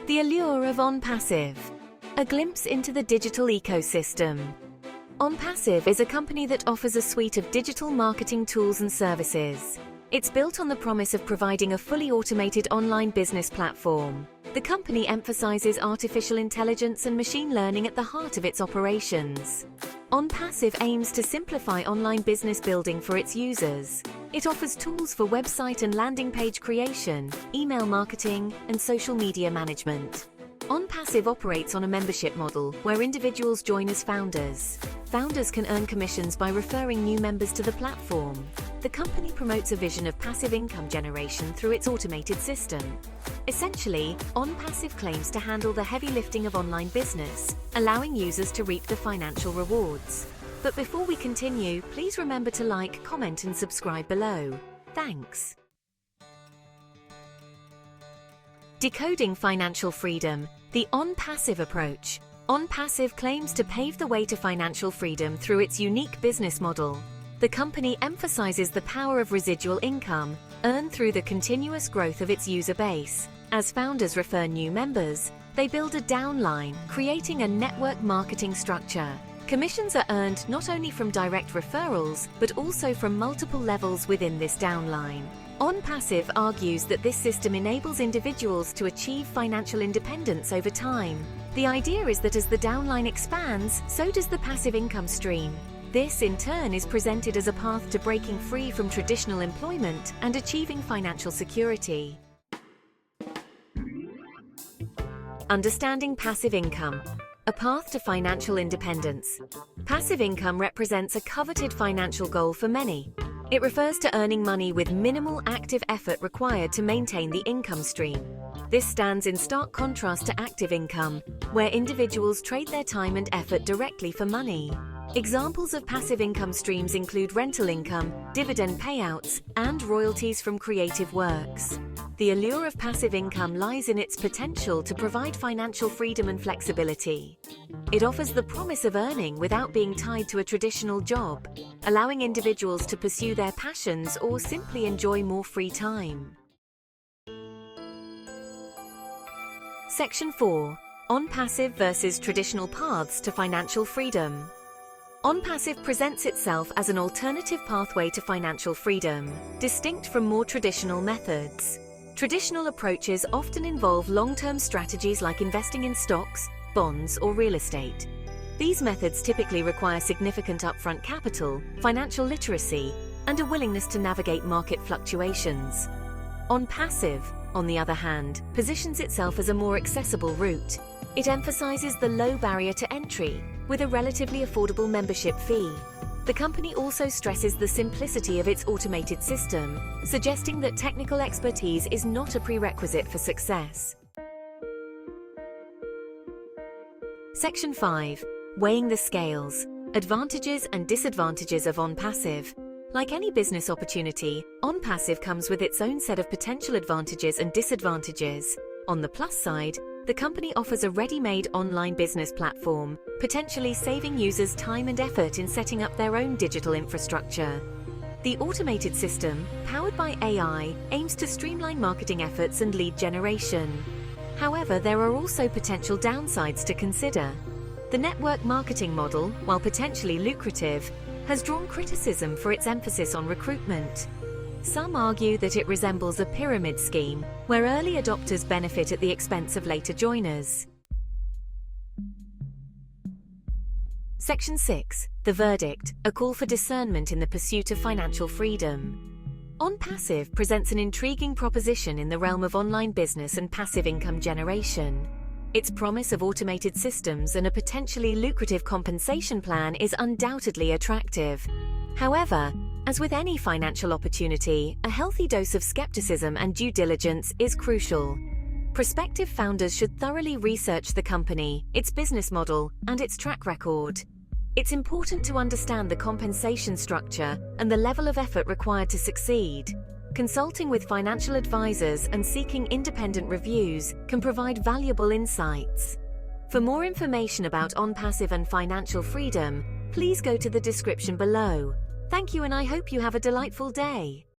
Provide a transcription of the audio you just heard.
The allure of ONPASSIVE. A glimpse into the digital ecosystem. ONPASSIVE is a company that offers a suite of digital marketing tools and services. It's built on the promise of providing a fully automated online business platform. The company emphasizes artificial intelligence and machine learning at the heart of its operations. ONPASSIVE aims to simplify online business building for its users. It offers tools for website and landing page creation, email marketing, and social media management. ONPASSIVE operates on a membership model where individuals join as founders. Founders can earn commissions by referring new members to the platform. The company promotes a vision of passive income generation through its automated system. Essentially, ONPASSIVE claims to handle the heavy lifting of online business, allowing users to reap the financial rewards. But before we continue, please remember to like, comment, and subscribe below. Thanks. Decoding financial freedom, the ONPASSIVE approach. ONPASSIVE claims to pave the way to financial freedom through its unique business model. The company emphasizes the power of residual income, earned through the continuous growth of its user base. As founders refer new members, they build a downline, creating a network marketing structure. Commissions are earned not only from direct referrals, but also from multiple levels within this downline. ONPASSIVE argues that this system enables individuals to achieve financial independence over time. The idea is that as the downline expands, so does the passive income stream. This, in turn, is presented as a path to breaking free from traditional employment and achieving financial security. Understanding passive income. A path to financial independence. Passive income represents a coveted financial goal for many. It refers to earning money with minimal active effort required to maintain the income stream. This stands in stark contrast to active income, where individuals trade their time and effort directly for money. Examples of passive income streams include rental income, dividend payouts, and royalties from creative works. The allure of passive income lies in its potential to provide financial freedom and flexibility. It offers the promise of earning without being tied to a traditional job, allowing individuals to pursue their passions or simply enjoy more free time. Section 4. ONPASSIVE versus traditional paths to financial freedom. ONPASSIVE presents itself as an alternative pathway to financial freedom, distinct from more traditional methods. Traditional approaches often involve long-term strategies like investing in stocks, bonds, or real estate. These methods typically require significant upfront capital, financial literacy, and a willingness to navigate market fluctuations. ONPASSIVE, on the other hand, positions itself as a more accessible route. It emphasizes the low barrier to entry, with a relatively affordable membership fee. The company also stresses the simplicity of its automated system, suggesting that technical expertise is not a prerequisite for success. Section 5. Weighing the scales. Advantages and disadvantages of ONPASSIVE. Like any business opportunity, ONPASSIVE comes with its own set of potential advantages and disadvantages. On the plus side, the company offers a ready-made online business platform, potentially saving users time and effort in setting up their own digital infrastructure. The automated system, powered by AI, aims to streamline marketing efforts and lead generation. However, there are also potential downsides to consider. The network marketing model, while potentially lucrative, has drawn criticism for its emphasis on recruitment. Some argue that it resembles a pyramid scheme, where early adopters benefit at the expense of later joiners. Section 6. The verdict, a call for discernment in the pursuit of financial freedom. ONPASSIVE presents an intriguing proposition in the realm of online business and passive income generation. Its promise of automated systems and a potentially lucrative compensation plan is undoubtedly attractive. However, as with any financial opportunity, a healthy dose of skepticism and due diligence is crucial. Prospective founders should thoroughly research the company, its business model, and its track record. It's important to understand the compensation structure and the level of effort required to succeed. Consulting with financial advisors and seeking independent reviews can provide valuable insights. For more information about ONPASSIVE and financial freedom, please go to the description below. Thank you, and I hope you have a delightful day.